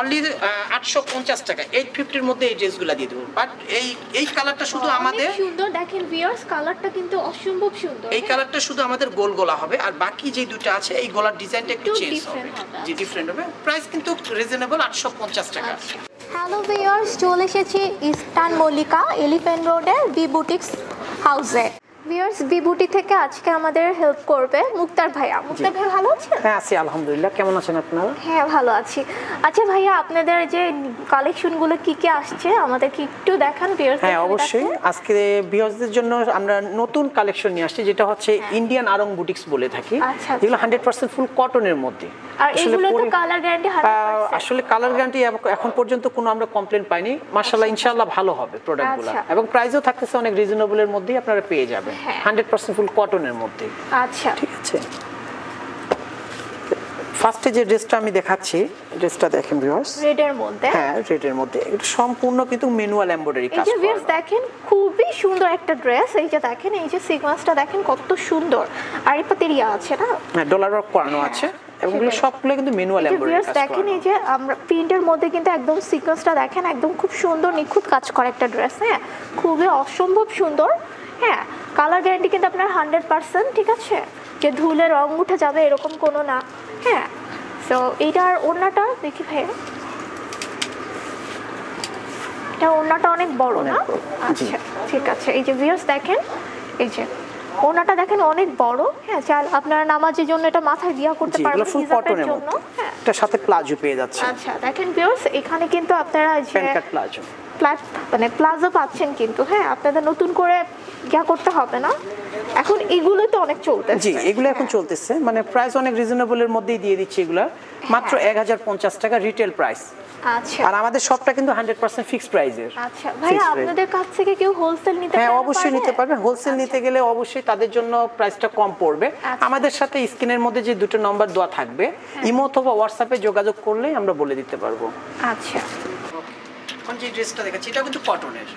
Only 850 টাকা 850 এর মধ্যে এই ড্রেসগুলো দিয়ে দেব। বাট এই কালারটা শুধু আমাদের সুন্দর, দেখেন ভিউয়ার্স কালারটা কিন্তু অসম্ভব সুন্দর। এই কালারটা শুধু আমাদের গোল গোলা হবে, আর বাকি যে দুটো আছে এই গলার ডিজাইনটা একটু চেঞ্জ হবে, জি ডিফারেন্ট হবে। প্রাইস কিন্তু রিজনেবল 850 টাকা। হ্যালো ভিউয়ার্স, চলে এসেছি ইস্টার্ন মল্লিকা এলিফ্যান্ট রোডের বি বুটিক্স হাউসে। ভিউয়ার্স বি বুটি থেকে আজকে আমাদের হেল্প করবে মুক্তার ভাইয়া। মুক্তার ভাই ভালো আছেন? হ্যাঁ আছি আলহামদুলিল্লাহ, কেমন আছেন আপনারা? হ্যাঁ ভালো আছি। আচ্ছা ভাইয়া, আপনাদের যে কালেকশনগুলো কি কি আসছে আমাদের কি একটু দেখান ভিউয়ার্স? হ্যাঁ অবশ্যই, আজকে ভিউয়ার্সদের জন্য আমরা নতুন কালেকশন নিয়ে আসছি, যেটা হচ্ছে ইন্ডিয়ান আরং বুটিক্স বলে থাকি, যেগুলো 100% ফুল কটনের মধ্যে। আর এগুলো তো কালার গ্যারান্টি 100%? আসলে কালার গ্যারান্টি এখন পর্যন্ত কোনো আমরা কমপ্লেইন পাইনি, মাশাআল্লাহ ইনশাআল্লাহ ভালো হবে প্রোডাক্টগুলো, এবং প্রাইসও থাকতেছে অনেক রিজনেবলের মধ্যেই আপনারা পেয়ে যাবেন, 100% ফুল কটনের মধ্যে। আচ্ছা ঠিক আছে, ফার্স্টে যে ড্রেসটা আমি দেখাচ্ছি, ড্রেসটা দেখেন ভিউয়ার্স, রেডের মধ্যে। হ্যাঁ রেডের মধ্যে, এটা সম্পূর্ণ কিন্তু ম্যানুয়াল এমব্রয়ডারি কাজ করা। এই যে ভিউয়ার্স দেখেন খুবই সুন্দর একটা ড্রেস, এই যে দেখেন এই যে সিকোয়েন্সটা দেখেন কত সুন্দর, আর এই পাতেরিয়া আছে না, হ্যাঁ ডলার ওয়ার্ক করানো আছে, এবং এগুলো সবগুলো কিন্তু ম্যানুয়াল এমব্রয়ডারি কাজ করা। দেখেন এই যে আমরা প্রিন্টের মধ্যে কিন্তু একদম সিকোয়েন্সটা দেখেন একদম খুব সুন্দর নিখুঁত কাজ করা একটা ড্রেস। হ্যাঁ খুবই অসম্ভব সুন্দর। হ্যাঁ কালার গ্যারান্টি কিন্তু আপনার 100%, ঠিক আছে, যে ধুলে রং উঠে যাবে এরকম কোনো না। হ্যাঁ সো এইটার ওড়নাটা দেখি ভাইয়া, এটা ওড়নাটা অনেক বড় না? আচ্ছা ঠিক আছে, এই যে ভিউয়ার্স দেখেন এই যে ওড়নাটা দেখেন অনেক বড়। হ্যাঁ চাল আপনারা নামাজের জন্য এটা মাথায় দিয়া করতে পারবেন, ফুল কটনের জন্য। হ্যাঁ এটার সাথে প্লাজো পেয়ে যাচ্ছে। আচ্ছা দেখেন ভিউয়ার্স এখানে কিন্তু আপনারা যে প্যান্ট কাট প্লাজো মানে প্লাজো পাচ্ছেন কিন্তু। হ্যাঁ আপনাদের নতুন করে ইয়া করতে হবে না, এখন এগুলো তো অনেক চলতেছে। জি এগুলো এখন চলতেছে, মানে প্রাইস অনেক রিজনেবলের মধ্যেই দিয়ে দিচ্ছি এগুলা, মাত্র 1050 টাকা রিটেল প্রাইস। আচ্ছা, আর আমাদের শপটা কিন্তু 100% ফিক্সড প্রাইসের। আচ্ছা ভাই আপনাদের কাছ থেকে কেউ হোলসেল নিতে পারবে? হ্যাঁ অবশ্যই নিতে পারবেন, হোলসেল নিতে গেলে অবশ্যই তাদের জন্য প্রাইসটা কম পড়বে। আমাদের সাথে স্ক্রিনের মধ্যে যে দুটো নাম্বার দেওয়া থাকবে, ইমো অথবা হোয়াটসঅ্যাপে যোগাযোগ করলে আমরা বলে দিতে পারবো। আচ্ছা এখন যে ড্রেসটা দেখাচ্ছি এটা কিন্তু কটনের,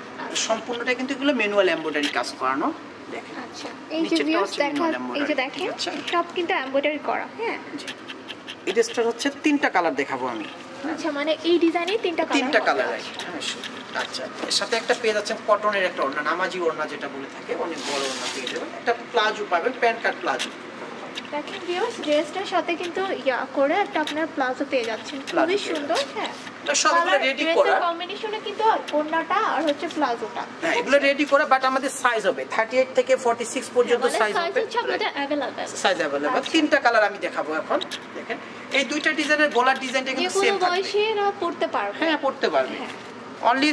সম্পূর্ণটা কিন্তু এগুলো ম্যানুয়াল এমব্রয়ডারি কাজ করানো। দেখেন আচ্ছা এই যে ভিউয়ার্স দেখেন এই যে দেখেন সব কিন্তু এমব্রয়ডারি করা। হ্যাঁ এই ড্রেসটার হচ্ছে 3টা কালার দেখাবো আমি। আচ্ছা মানে এই ডিজাইনে 3টা কালার আছে। আচ্ছা এর সাথে একটা পেয়ে যাচ্ছেন কটনের একটা ওড়না, নামাজি ওড়না যেটা বলে থাকে, অনেক বড় ওড়না পেয়ে যাবেন, একটা প্লাজো পাবেন, প্যান্ট কাট প্লাজো। দেখেন ভিউয়ার্স ড্রেসটার সাথে কিন্তু ইয়া করে একটা আপনার প্লাজো পেয়ে যাচ্ছেন, খুবই সুন্দর। হ্যাঁ তো সবগুলো রেডি করা, কম্বিনেশনে কিন্তু ওড়নাটা আর হচ্ছে প্লাজোটা, হ্যাঁ এগুলো রেডি করা, বাট আমাদের সাইজ হবে 38 থেকে 46 পর্যন্ত সাইজ হবে, সাইজ अवेलेबल। 3টা কালার আমি দেখাবো এখন। দেখেন এই দুইটা ডিজাইনের গলার ডিজাইনটা কিন্তু সেম থাকবে, বয়সীরা পড়তে পারবে। হ্যাঁ পড়তে পারবে। অনলি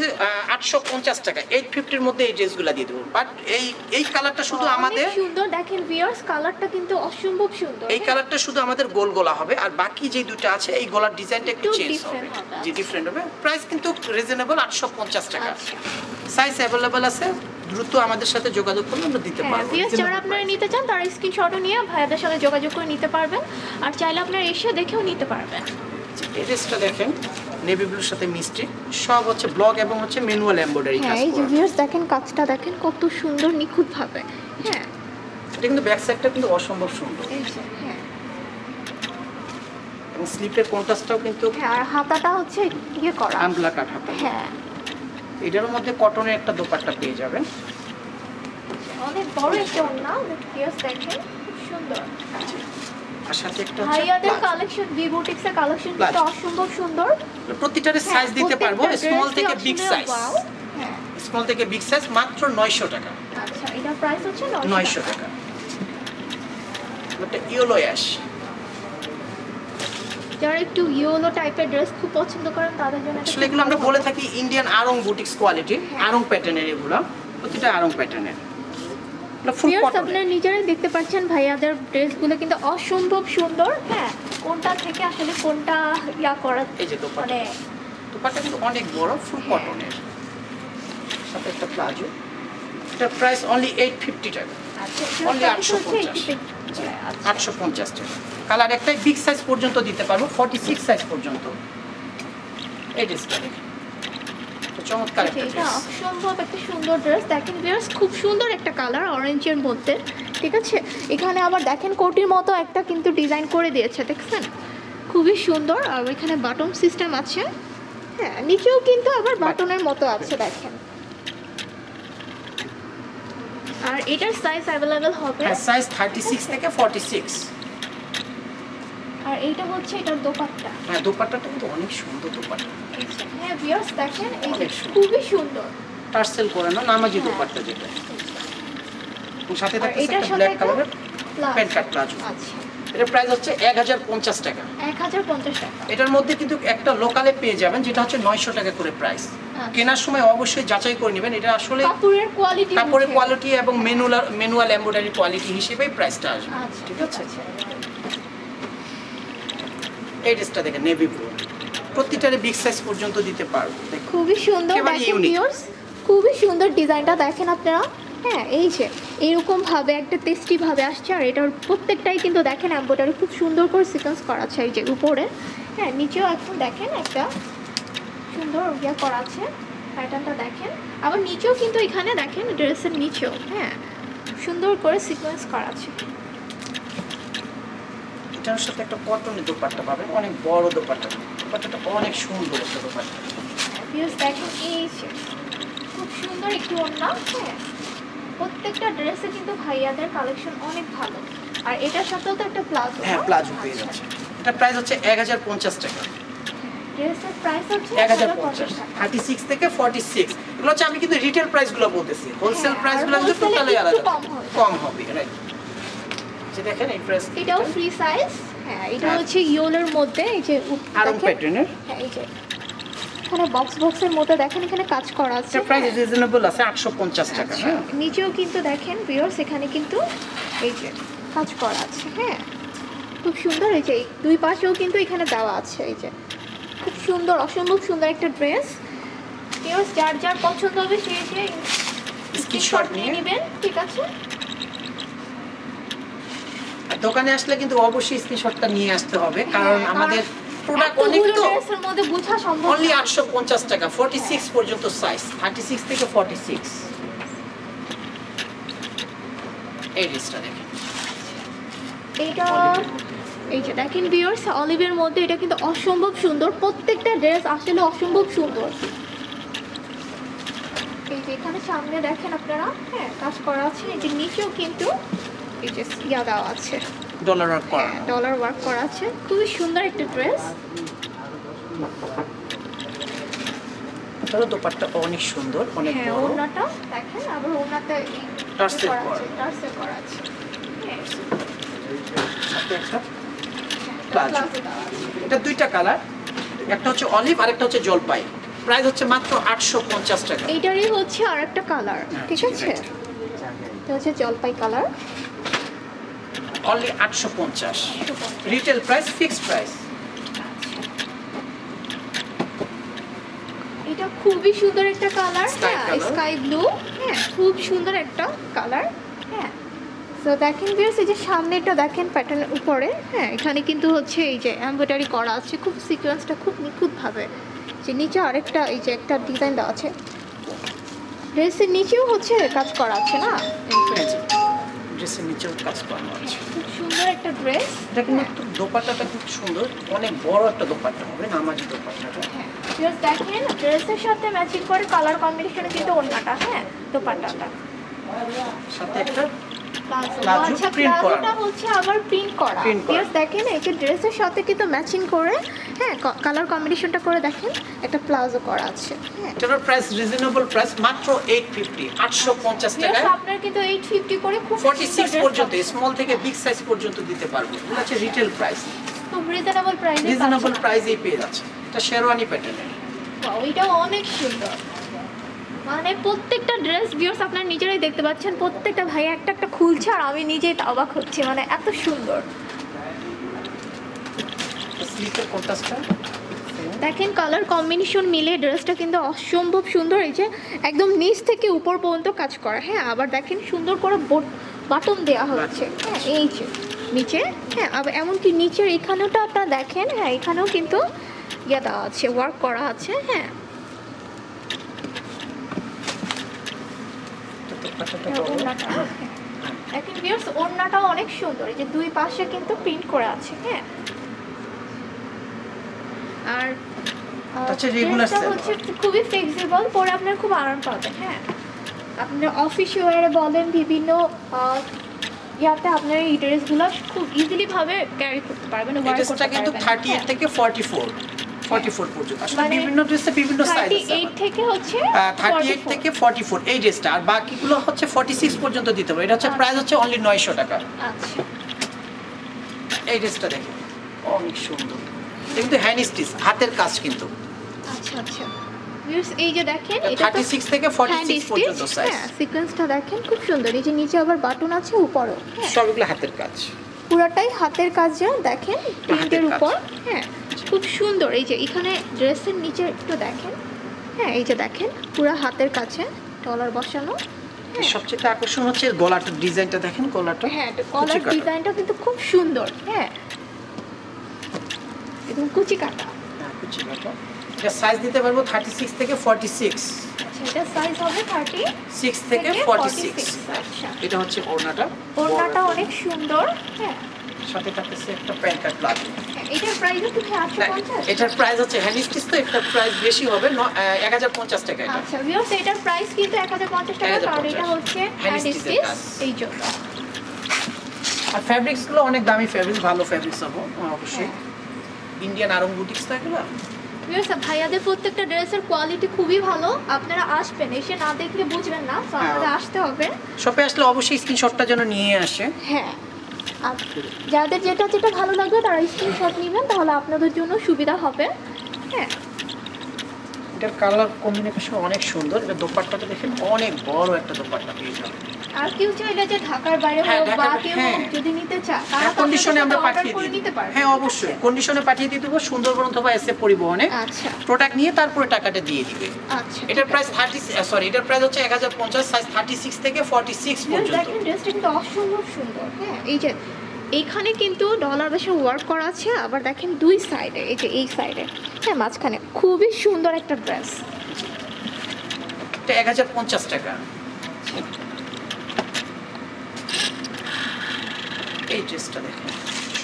850 টাকা 850 এর মধ্যে এই ড্রেসগুলো দিয়ে দেব। বাট এই কালারটা শুধু আমাদের সুন্দর, দেখেন ভিউয়ার্স কালারটা কিন্তু অসম্ভব সুন্দর। এই কালারটা শুধু আমাদের গোল গোলা হবে, আর বাকি যে দুটো আছে এই গলার ডিজাইনটা একটু চেঞ্জ হবে, জি ডিফারেন্ট হবে। প্রাইস কিন্তু রিজনেবল 850 টাকা। সাইজ अवेलेबल আছে, দ্রুত আমাদের সাথে যোগাযোগ করলে আমরা দিতে পারবো। ভিউয়ার্স যারা আপনারা নিতে চান তারা স্ক্রিনশটও নিয়ে ভাইয়াদের সাথে যোগাযোগ করে নিতে পারবেন, আর চাইলে আপনারা এসে দেখেও নিতে পারবেন। এই ড্রেসটা দেখেন নেভি ব্লুর সাথে মিষ্টি, সব হচ্ছে ব্লক এবং হচ্ছে ম্যানুয়াল এমব্রয়ডারি কাজ করা। এই যে ভিউয়ার্স দেখেন কাজটা দেখেন কত সুন্দর নিখুঁত ভাবে। হ্যাঁ এটা কিন্তু ব্যাক সাইডটা কিন্তু অসম্ভব সুন্দর। হ্যাঁ এবং স্লিপের কন্ট্রাস্টটাও কিন্তু, হ্যাঁ আর হাতাটা হচ্ছে ইয়ে করা আমলা কাট হাতা। হ্যাঁ এটার মধ্যে কটনের একটা দোপাট্টা পেয়ে যাবেন, অনেক বড় একটা ওড়না। ভিউয়ার্স দেখেন খুব সুন্দর। আর সাথে একটা ভাইয়াদের কালেকশন বি বুটিক্সের কালেকশন কিন্তু অসম্ভব সুন্দর। প্রতিটার সাইজ দিতে পারবো, স্মল থেকে বিগ সাইজ। হ্যাঁ স্মল থেকে বিগ সাইজ মাত্র 900 টাকা। আচ্ছা এটা প্রাইস হচ্ছে 900 টাকা। এটা ইয়েলো অ্যাশ, যারা একটু ইয়েলো টাইপের ড্রেস খুব পছন্দ করেন তাদের জন্য আসলে এগুলো আমরা বলে থাকি Indian Aarong boutiques quality, Aarong প্যাটার্নের, এগুলো প্রতিটা আরং প্যাটার্নের। আপনারা নিজেরাই দেখতে পাচ্ছেন ভাইয়াদের ড্রেসগুলো কিন্তু অসম্ভব সুন্দর। হ্যাঁ কোনটা থেকে আসলে কোনটা ইয়া করা, এই যে দোপাট্টা, দোপাট্টা কিন্তু অনেক বড়, ফুল কটনের, সাথে একটা প্লাজো। এটা প্রাইস অনলি 850 টাকা। আচ্ছা অনলি 850 টাকা। কালার একটাই, বিগ সাইজ পর্যন্ত দিতে পারবো, 46 সাইজ পর্যন্ত। এই ড্রেসটা দেখেন চমৎকার একটা ড্রেস, অসম্ভব একটা সুন্দর ড্রেস। দেখেন ভিউয়ার্স খুব সুন্দর একটা কালার অরেঞ্জের মধ্যে, ঠিক আছে। এখানে আবার দেখেন কোটির মতো একটা কিন্তু ডিজাইন করে দিয়েছে, দেখছেন খুবই সুন্দর। আর এখানে বাটন সিস্টেম আছে, হ্যাঁ নিচেও কিন্তু আবার বাটনের মতো আছে দেখেন। আর এটার সাইজ অ্যাভেলেবেল হবে, সাইজ 36 থেকে 46। আর এইটা হচ্ছে এটার দোপাট্টা। হ্যাঁ দোপাট্টাটা কিন্তু অনেক সুন্দর দোপাট্টা। হ্যাঁ ভিউয়ার্স দেখেন এই যে অনেক সুন্দর। খুবই সুন্দর টার্সেল করে না নামাজি হ্যাঁ। দোপাট্টা যেটা। এবং সাথে আর থাকতেছে এটার একটা সাথে ব্ল্যাক একটা কালারের প্লাজো। প্যান্ট কাট প্লাজো। আচ্ছা এটার প্রাইস হচ্ছে 1050 টাকা। 1050 টাকা। এটার মধ্যে কিন্তু একটা লোকালে পেয়ে যাবেন যেটা হচ্ছে 900 টাকা করে প্রাইস। কেনার সময় অবশ্যই যাচাই করে নেবেন এটা আসলে কাপড়ের কোয়ালিটি, কাপড়ের কোয়ালিটি এবং ম্যানুয়াল এমব্রয়ডারি কোয়ালিটি হিসেবেই প্রাইসটা আসবে। আচ্ছা ঠিক আছে, এই ড্রেসটা দেখেন নেভি ব্লু, প্রতিটারে বিগ সাইজ পর্যন্ত দিতে পারবো। দেখুন খুবই সুন্দর একেবারে দেখেন unique। ভিউয়ার্স, খুবই সুন্দর ডিজাইনটা দেখেন আপনারা। হ্যাঁ এই যে এরকম ভাবে একটা টেস্টি ভাবে আসছে। আর এটার প্রত্যেকটাই কিন্তু দেখেন এমব্রয়ডারি খুব সুন্দর করে সিকোয়েন্স করা আছে এই যে উপরে। হ্যাঁ নিচেও এখন দেখেন একটা সুন্দর ইয়া করা আছে, প্যাটার্নটা দেখেন। আবার নিচেও কিন্তু এখানে দেখেন ড্রেসের নিচেও হ্যাঁ সুন্দর করে সিকোয়েন্স করা আছে। এটার সাথে একটা কটনের দোপাট্টা পাবেন, অনেক বড় দোপাট্টা। দোপাট্টাটা অনেক সুন্দর একটা দোপাট্টা। ভিউয়ার্স দেখেন এই যে খুব সুন্দর একটু ওড়না। হ্যাঁ প্রত্যেকটা ড্রেসে কিন্তু ভাইয়াদের কালেকশন অনেক ভালো। আর এটার সাথেও তো একটা প্লাজো। হ্যাঁ প্লাজো পেয়ে যাচ্ছে। এটা প্রাইস হচ্ছে 1050 টাকা। ড্রেসের প্রাইস হচ্ছে 1050 36 থেকে 46। এগুলো হচ্ছে আমি কিন্তু রিটেল প্রাইসগুলো বলতেছি, হোলসেল হ্যাঁ, প্রাইসগুলো আর কিন্তু wholesale-এ টোটালি একটু আলাদা, কম হবে। কম হবে রাইট। যে দেখেন এই প্রাইস এটাও ফ্রি সাইজ। হ্যাঁ এটা হ্যাঁ। হচ্ছে ইয়োলের মধ্যে এই যে আরং দেখেন। প্যাটার্নের। হ্যাঁ এই যে এখানে বক্সের মধ্যে দেখেন এখানে কাজ করা আছে। এটা প্রাইস হ্যাঁ। রিজনেবল আছে 850 টাকা। হ্যাঁ নিচেও কিন্তু দেখেন ভিউয়ার্স এখানে কিন্তু এই যে কাজ করা আছে। হ্যাঁ খুব সুন্দর। এই যে এই দুই পাশেও কিন্তু এখানে দেওয়া আছে এই যে খুব সুন্দর, অসম্ভব সুন্দর একটা ড্রেস। ভিউয়ার্স যার যার পছন্দ হবে সেই স্ক্রিনশট নিয়ে নেবেন, ঠিক আছে। আর দোকানে আসলে কিন্তু অবশ্যই স্ক্রিনশটটা নিয়ে আসতে হবে, কারণ হ্যাঁ, আমাদের প্রোডাক্ট অনেক এতগুলো তো। ড্রেসের মধ্যে বোঝা সম্ভব অনলি না। 850 টাকা, 46 পর্যন্ত সাইজ, 36 থেকে 46। এই ড্রেসটা দেখেন, এটা এই যে দেখেন ভিউয়ার্স অলিভের মধ্যে এটা কিন্তু অসম্ভব সুন্দর। প্রত্যেকটা ড্রেস আসলে অসম্ভব সুন্দর। এই যে এখানে সামনে দেখেন আপনারা হ্যাঁ কাজ করা আছে। এই যে নিচেও কিন্তু এই যে ইয়া দেওয়া আছে, ডলার ওয়ার্ক করা। ডলার ওয়ার্ক করা আছে। খুবই সুন্দর একটা ড্রেস। এটারও দোপাট্টা অনেক সুন্দর, অনেক হ্যাঁ বড়। ওড়নাটা দেখেন, আবার ওড়নাটা টার্সেল করা। টার্সেল করা আছে। হ্যাঁ, সাথে একটা প্লাজো প্লাজো। দেওয়া আছে। এটা দুইটা কালার, একটা হচ্ছে অলিভ আর একটা হচ্ছে জলপাই। প্রাইস হচ্ছে মাত্র 850 টাকা। এইটারই হচ্ছে আরেকটা কালার, ঠিক আছে। এটা হচ্ছে জলপাই colour. Only 850। Retail price, fixed price. এটা খুবই সুন্দর একটা কালার। Sky হ্যাঁ color। Sky blue. হ্যাঁ খুব সুন্দর একটা কালার। হ্যাঁ তো দেখেন ভিউয়ার্স এই যে সামনেটা দেখেন প্যাটার্নের উপরে। হ্যাঁ এখানে কিন্তু হচ্ছে এই যে এমব্রয়ডারি করা আছে, খুব সিকোয়েন্সটা খুব নিখুঁতভাবে। যে নিচে আরেকটা এই যে একটা ডিজাইন দেওয়া আছে। ড্রেসের নিচেও হচ্ছে কাজ করা আছে না। ড্রেসের নিচেও কাজ করানো আছে। খুব সুন্দর একটা ড্রেস। এটা কিন্তু দোপাট্টাটা খুব সুন্দর, অনেক বড় একটা দোপাট্টা হবে, নামাজি দোপাট্টাটা। হ্যাঁ জাস্ট দেখেন ড্রেসের সাথে ম্যাচিং করে কালার কম্বিনেশনে কিন্তু ওড়নাটা, হ্যাঁ দোপাট্টাটা সাথে একটা প্লাজো। প্লাজো আচ্ছা print করা। প্লাজোটা হচ্ছে আবার প্রিন্ট করা। Print করা। জাস্ট দেখেন এই যে ড্রেসের সাথে কিন্তু ম্যাচিং করে হ্যাঁ কালার কম্বিনেশনটা করে দেখেন একটা প্লাজো করা আছে। হ্যাঁ এটার প্রাইস রিজনেবল প্রাইস মাত্র 850, 850 টাকায়। জাস্ট আপনার কিন্তু 850 করে খুব 46 পর্যন্ত, স্মল থেকে বিগ সাইজ পর্যন্ত দিতে পারবো। এটা হচ্ছে রিটেল প্রাইস, খুব রিজনেবল প্রাইসে। রিজনেবল প্রাইসেই পেয়ে যাচ্ছে। এটা শেরওয়ানি প্যাটার্নের। ওইটাও অনেক সুন্দর। মানে প্রত্যেকটা ড্রেস ভিউয়ার্স আপনারা নিজেরাই দেখতে পাচ্ছেন, প্রত্যেকটা ভাই একটা একটা খুলছে আর আমি নিজেই অবাক হচ্ছি, মানে এত সুন্দর। স্লিপের কন্ট্রাস্টটা দেখেন কালার কম্বিনেশন মিলে ড্রেসটা কিন্তু অসম্ভব সুন্দর। এই যে একদম নিচ থেকে উপর পর্যন্ত কাজ করা। হ্যাঁ আবার দেখেন সুন্দর করে বাটন দেওয়া হচ্ছে। হ্যাঁ এই যে নিচে। হ্যাঁ আবার এমনকি নিচের এখানেওটা আপনারা দেখেন। হ্যাঁ এখানেও কিন্তু ইয়ে দেওয়া আছে, ওয়ার্ক করা আছে। হ্যাঁ ওড়নাটা দেখেন ভিউয়ার্স, ওড়নাটাও অনেক সুন্দর। এই যে দুই পাশে কিন্তু প্রিন্ট করা আছে। হ্যাঁ আর আচ্ছা, regular ড্রেসটা সালোয়ার। হচ্ছে খুবই ফ্লেক্সিবল, পরে আপনার খুব আরাম পাবেন। হ্যাঁ, আপনার অফিস ওয়্যারে বলেন, বিভিন্ন ইয়াতে আপনার এই ড্রেসগুলো খুব ইজিলি ভাবে ক্যারি করতে পারবেন, এই ওয়্যার ড্রেসটা করতে কিন্তু পারবেন। 38 থেকে 44 পর্যন্ত। আসলে মানে বিভিন্ন ড্রেসে বিভিন্ন সাইজ আছে। 38 থেকে হচ্ছে 38 থেকে 44 এই ড্রেসটা, আর বাকিগুলো হচ্ছে 46 পর্যন্ত দিতে হবে। এটা হচ্ছে প্রাইস হচ্ছে অনলি 900 টাকা। আচ্ছা, এই ড্রেসটা দেখেন অনেক সুন্দর, এটা কিন্তু হ্যান্ড স্টিচ, হাতের কাজ কিন্তু। আচ্ছা আচ্ছা ভিউয়ার্স, এই যে দেখেন এটা 36 থেকে 46 পর্যন্ত সাইজ। হ্যাঁ, সিকোয়েন্সটা দেখেন খুব সুন্দর। এই যে নিচে আবার বাটন আছে, উপরও। হ্যাঁ, সবগুলো হাতের কাজ, পুরাটাই হাতের কাজ, যা দেখেন প্রিন্টের কাজ। উপর। হ্যাঁ, খুব সুন্দর। এই যে এখানে ড্রেসের নিচে একটু দেখেন। হ্যাঁ, এই যে দেখেন পুরো হাতের কাছে ডলার বসানো। হ্যাঁ, সবচেয়ে আকর্ষণ হচ্ছে এর গলাটার ডিজাইনটা দেখেন, গলাটা হ্যাঁ, কুচি কলার কাটা। ডিজাইনটা কিন্তু খুব সুন্দর। হ্যাঁ, একদম কুচি কাটা। হ্যাঁ, কুচি কাটা। এটা সাইজ দিতে পারবো 36 থেকে 46। আচ্ছা, এটা সাইজ হবে 36 6 থেকে 46। আচ্ছা, এটা হচ্ছে ওড়নাটা। ওড়নাটা অনেক সুন্দর। হ্যাঁ, সাথে থাকতেছে একটা প্যান্ট আর প্লাজো। এটার প্রাইস কি 850? এটার প্রাইস হচ্ছে হ্যান্ড স্টিচ, তো এটার প্রাইস বেশি হবে 1050 টাকা এটা। আচ্ছা ভিউয়ার্স, এটার প্রাইস কিন্তু 1050 টাকা, কারণ এটা হচ্ছে হ্যান্ড স্টিচ, এই জন্য। আর ফ্যাব্রিক্স গুলো অনেক দামি ফ্যাব্রিক্স, ভালো ফ্যাব্রিক্স হবে অবশ্যই। ইন্ডিয়ান আরং বুটিক্স থাকলো। ভিউয়ার্স, ভাইয়াদের প্রত্যেকটা ড্রেসের কোয়ালিটি খুবই ভালো। আপনারা আসবেন, এসে না দেখলে বুঝবেন না, তো আপনাদের আসতে হবে। শপে আসলে অবশ্যই স্ক্রিনশটটা যেন নিয়ে আসে। হ্যাঁ, আর যাদের যেটা যেটা ভালো লাগবে তারা স্ক্রিনশট নেবেন, তাহলে আপনাদের জন্য সুবিধা হবে। হ্যাঁ, এটার কালার কম্বিনেশন অনেক সুন্দর। এটা দোপাট্টাটা দেখেন অনেক বড় একটা দোপাট্টা পেয়ে যাবেন। আর কেউ চাইলে যে ঢাকার বাইরে হ্যাঁ, হোক বা ঢাকার- কেউ হ্যাঁ। যদি নিতে চায়, তারা হ্যাঁ, কন্ডিশনে আমরা পাঠিয়ে করে দিই। নিতে পারবে। হ্যাঁ, অবশ্যই কন্ডিশনে পাঠিয়ে দিয়ে দেবো, সুন্দরবন অথবা এসএ পরিবহনে। আচ্ছা প্রোডাক্ট নিয়ে তারপরে টাকাটা দিয়ে দিবে। আচ্ছা, এটার প্রাইস এটার প্রাইস হচ্ছে 1050, সাইজ 36 থেকে 46 পর্যন্ত। দেখেন ড্রেসটা কিন্তু অসম্ভব সুন্দর। হ্যাঁ, এই যে এইখানে কিন্তু ডলার বেশি ওয়ার্ক করা আছে, আবার দেখেন দুই সাইডে, এই যে এই সাইডে, হ্যাঁ, মাঝখানে খুবই সুন্দর একটা ড্রেস। এটা 1050 টাকা। এই ড্রেসটা দেখেন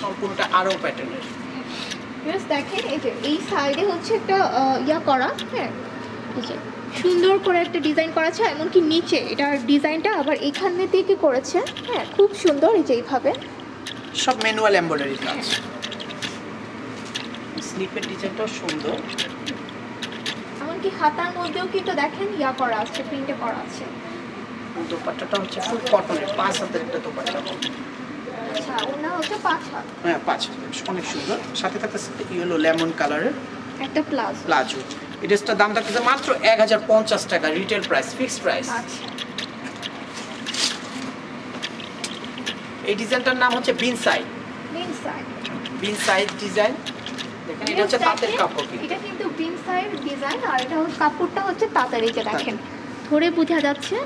সম্পূর্ণটা আরো প্যাটার্নের। ড্রেস দেখেন, এই যে এই সাইডে হচ্ছে একটা ইয়া করা। হ্যাঁ, এই যে সুন্দর করে একটা ডিজাইন করা আছে, এমনকি নিচে এটার ডিজাইনটা আবার এইখানে থেকে করেছে। হ্যাঁ, খুব সুন্দর। এই যে এইভাবে সব ম্যানুয়াল এমব্রয়ডারি কাজ। স্লিপের ডিজাইনটাও সুন্দর। এমনকি হাতার মধ্যেও কিন্তু দেখেন ইয়া করা আছে, প্রিন্টে করা আছে। দোপাট্টাটা হচ্ছে ফুল কটনের, 5 হাতের একটা দোপাট্টা। আচ্ছা, ওনা হচ্ছে 5 হাত, হ্যাঁ, 5 হাতের, অনেক সুন্দর। সাথে থাকতেছে ইয়েলো লেমন কালারের একটা প্লাজো। প্লাজো। এই ড্রেসটার দাম থাকতেছে মাত্র 1050 টাকা, রিটেল প্রাইস, ফিক্সড প্রাইস। আচ্ছা, এই ডিজাইনটার নাম হচ্ছে বিন সাইড। ইনসাইড বিন সাইড ডিজাইন দেখেন, এটা হচ্ছে তাঁতের কাপড় কিন্তু। এটা কিন্তু বিন সাইড ডিজাইন, আর এটা হচ্ছে কাপড়টা হচ্ছে তাঁতের। এই যে দেখেন ধরে বোঝা যাচ্ছে।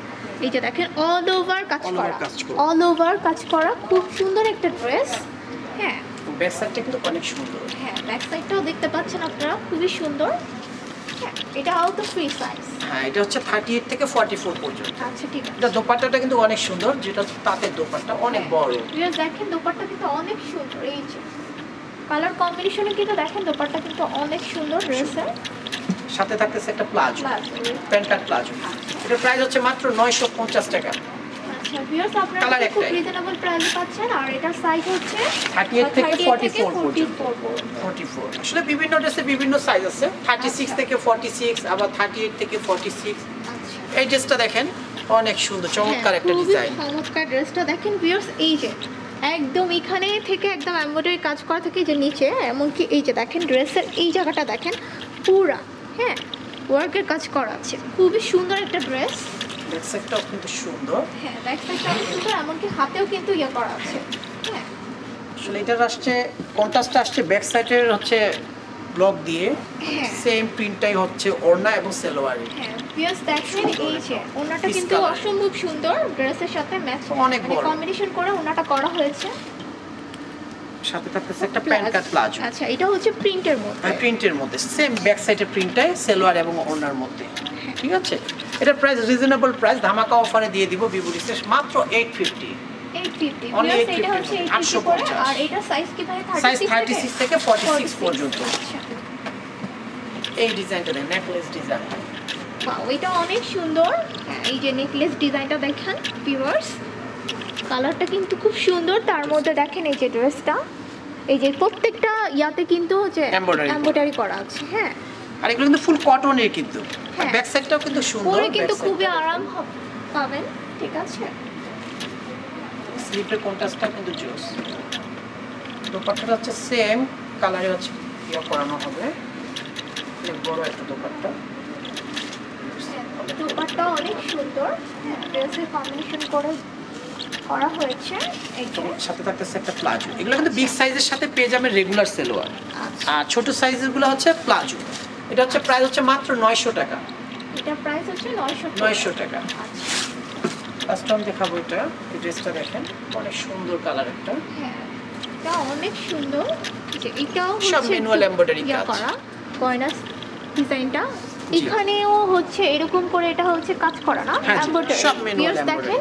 এই যে দেখেন অল ওভার কাজ All over করা, কাজ করা। অল ওভার কাজ করা, খুব সুন্দর একটা ড্রেস। হ্যাঁ ব্যাক সাইডটা কিন্তু অনেক সুন্দর। হ্যাঁ, ব্যাক সাইডটাও দেখতে পাচ্ছেন আপনারা, খুবই সুন্দর। হ্যাঁ, এটাও তো ফ্রি সাইজ। হ্যাঁ, এটা হচ্ছে 38 থেকে 44 পর্যন্ত। আচ্ছা, ঠিক আছে। এটা দোপাট্টাটা কিন্তু অনেক সুন্দর, যেটা তাঁতের দোপাট্টা অনেক বড়। ভিউয়ার্স, দেখেন দোপাট্টা কিন্তু অনেক সুন্দর। এই যে কালার কম্বিনেশনে কিন্তু দেখেন দোপাট্টা কিন্তু অনেক সুন্দর ড্রেসের। সাথে থাকতেছে একটা প্লাজো, প্লাজো। প্যান্ট কাট প্লাজো। এটার প্রাইস হচ্ছে মাত্র 950 টাকা। আচ্ছা ভিউয়ার্স, আপনারা কালার কিন্তু খুব একটাই। রিজনেবল প্রাইসে পাচ্ছেন, আর এটার সাইজ হচ্ছে 38 থেকে 44 পর্যন্ত। 44। 44 আসলে বিভিন্ন ড্রেসে বিভিন্ন সাইজ আছে, 36 থেকে 46, আবার 38 থেকে 46। আচ্ছা, এই ড্রেসটা দেখেন অনেক সুন্দর, চমৎকার হ্যাঁ, একটা খুবই ডিজাইন। চমৎকার ড্রেসটা দেখেন ভিউয়ার্স। এই যে একদম এখানে থেকে একদম এমব্রয়ডারি কাজ করা থেকে যে নিচে, এমনকি এই যে দেখেন ড্রেসের এই জায়গাটা দেখেন পুরা, হ্যাঁ, ওয়ার্কের কাজ করা আছে। খুবই সুন্দর একটা ড্রেস। ব্যাক সাইডটাও কিন্তু সুন্দর। হ্যাঁ, ব্যাক সাইডটা অনেক সুন্দর, এমনকি হাতেও কিন্তু ইয়ে করা আছে। হ্যাঁ, আসলে এটার আসছে কন্ট্রাস্টটা আসছে ব্যাক সাইডের হচ্ছে ব্লক দিয়ে, হ্যাঁ। সেম প্রিন্টটাই হচ্ছে ওড়না এবং সালোয়ারে। হ্যাঁ ভিউয়ার্স, দেখেন এই যে ওনাটা Piece কিন্তু color। অসম্ভব সুন্দর, ড্রেসের সাথে ম্যাচ অনেক বড়। কম্বিনেশন করে ওনাটা করা হয়েছে। সাথে থাকতেছে একটা প্যান্ট কাট প্লাজো। আচ্ছা, এটা হচ্ছে প্রিন্টের মধ্যে। প্রিন্টের মধ্যে সেম ব্যাক সাইডের প্রিন্টটাই সালোয়ার এবং ওড়নার মধ্যে। ঠিক আছে, এটার প্রাইস রিজনেবল প্রাইস, ধামাকা অফারে দিয়ে দিব বিবুরিসে মাত্র 850। 850 Only ভিউয়ার্স, এটা 850 হচ্ছে 850 করে। 850 আর এটা সাইজ কি ভাই? সাইজ 36 36 থেকে 46 পর্যন্ত। আচ্ছা, এই ডিজাইনটা দেন, নেকলেস ডিজাইন। ওয়াও, এটা অনেক সুন্দর। হ্যাঁ, এই যে নেকলেস ডিজাইনটা দেখেন ভিউয়ার্স, কালারটা কিন্তু খুব সুন্দর। তার মধ্যে দেখেন এই যে ড্রেসটা, এই যে প্রত্যেকটা ইয়াতে কিন্তু হচ্ছে এমব্রয়ডারি করা আছে। হ্যাঁ, আর এগুলো কিন্তু ফুল কটনের কিন্তু, হ্যাঁ। ব্যাক সাইডটাও কিন্তু সুন্দর, পরে কিন্তু back খুবই side টা আরাম পাবেন। ঠিক আছে, স্লিপের কন্ট্রাস্টটা কিন্তু জোস। দোপাট্টাটা হচ্ছে সেম কালারে হচ্ছে ইয়া করানো হবে, অনেক বড় একটা দোপাট্টা। দোপাট্টা অনেক সুন্দর, ড্রেসের কম্বিনেশন করে করা হয়েছে। এই যে সাথে থাকতেছে একটা প্লাজো। এগুলো কিন্তু বিগ সাইজের সাথে পেয়ে যাবেন রেগুলার সেলোয়ার, আচ্ছা, আর ছোট সাইজের গুলো হচ্ছে প্লাজো। এটা হচ্ছে প্রাইস হচ্ছে মাত্র 900 টাকা। এটা প্রাইস হচ্ছে 900 টাকা। আচ্ছা, কাস্টম দেখাবো এটা। এই ড্রেসটা দেখেন, অনেক সুন্দর কালার একটা। হ্যাঁ, এটা অনেক সুন্দর। যে এটাও সব হচ্ছে manual embroidery ইয়া কাজ। করা গয়না ডিজাইনটা। এখানেও হচ্ছে এরকম করে এটা হচ্ছে কাজ করা না, হ্যাঁ জি, এমব্রয়ডারি। সব manual দেখেন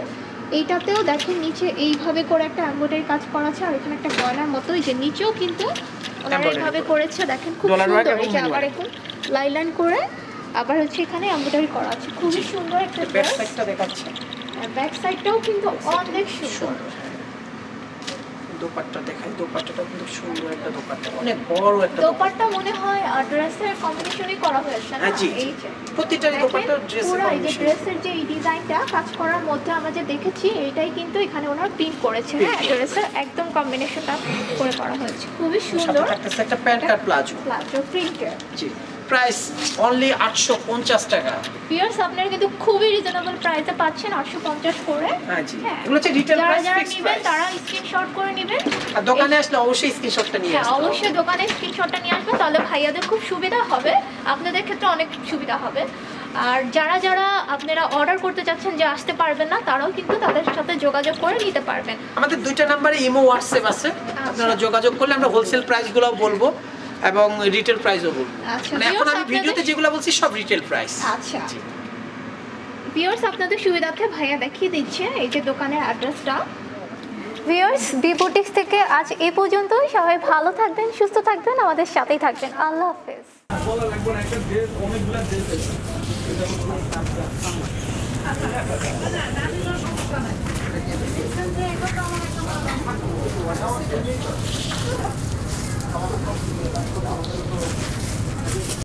এইটাতেও দেখেন নিচে এইভাবে করে একটা এমব্রয়ডারি কাজ করা আছে, আর এখানে একটা গয়নার মতো এই যে নিচেও কিন্তু ওনারা Embroidery এইভাবে করা। করেছে। দেখেন খুব Dollar work সুন্দর। এবং এই যে manual। আবার এখন লাইন করে আবার হচ্ছে এখানে এমব্রয়ডারি করা আছে, খুবই সুন্দর একটা ব্যাক ড্রেস। সাইডটা দেখাচ্ছে, ব্যাক সাইডটাও কিন্তু অনেক সুন্দর। সুন্দর। দোপাট্টা দেখাই, দোপাট্টাটা কিন্তু সুন্দর একটা দোপাট্টা, অনেক বড় একটা দোপাট্টা। দোপাট্টা মনে হয় ড্রেসের কম্বিনেশনই করা হয়েছে না? হ্যাঁ জি, এই যে প্রতিটারই দোপাট্টা ড্রেসের পুরো এই যে কম্বিনেশন। ড্রেসের যে এই ডিজাইনটা কাজ করার মধ্যে আমরা যে দেখেছি, এটাই কিন্তু এখানে ওনার প্রিন্ট করেছে। হ্যাঁ, ড্রেসের একদম কম্বিনেশনটা করে করা হয়েছে, খুবই সাথে সুন্দর। থাকতেছে একটা প্যান্ট কাট প্লাজো। প্লাজো প্রিন্টের। জি, প্রাইস অনলি 850 টাকা। পিয়ার্স আপনারা কিন্তু খুবই রিজনেবল প্রাইসে পাচ্ছেন, 850 করে। হ্যাঁ জি, হ্যাঁ, এগুলো হচ্ছে রিটেল যারা প্রাইস, যারা ফিক্সড নেবেন প্রাইস। তারা স্ক্রিনশট করে নেবেন। আর দোকানে আসলে অবশ্যই স্ক্রিনশটটা নিয়ে হ্যাঁ, আসতে হবে। অবশ্যই দোকানে স্ক্রিনশটটা নিয়ে আসবেন, তাহলে ভাইয়াদের খুব সুবিধা হবে, আপনাদের ক্ষেত্রে অনেক সুবিধা হবে। আর যারা যারা আপনারা অর্ডার করতে চাচ্ছেন যে আসতে পারবেন না, তারাও কিন্তু তাদের সাথে যোগাযোগ করে নিতে পারবেন। আমাদের দুইটা নাম্বারে ইমো হোয়াটসঅ্যাপ আছে, আপনারা যোগাযোগ করলে আমরা হোলসেল প্রাইসগুলো বলবো এবং রিটেল প্রাইসও বলবো। আচ্ছা, মানে এখন আমি viewers, ভিডিওতে যেগুলো বলছি সব রিটেল প্রাইস। আচ্ছা, ভিউয়ার্স আপনাদের সুবিধার্থে ভাইয়া দেখিয়ে দিচ্ছে এই যে দোকানের অ্যাড্রেসটা। ভিউয়ার্স, বি বুটিক্স থেকে আজ এই পর্যন্তই। সবাই ভালো থাকবেন, সুস্থ থাকবেন, আমাদের সাথেই থাকবেন। আল্লাহ হাফেজ।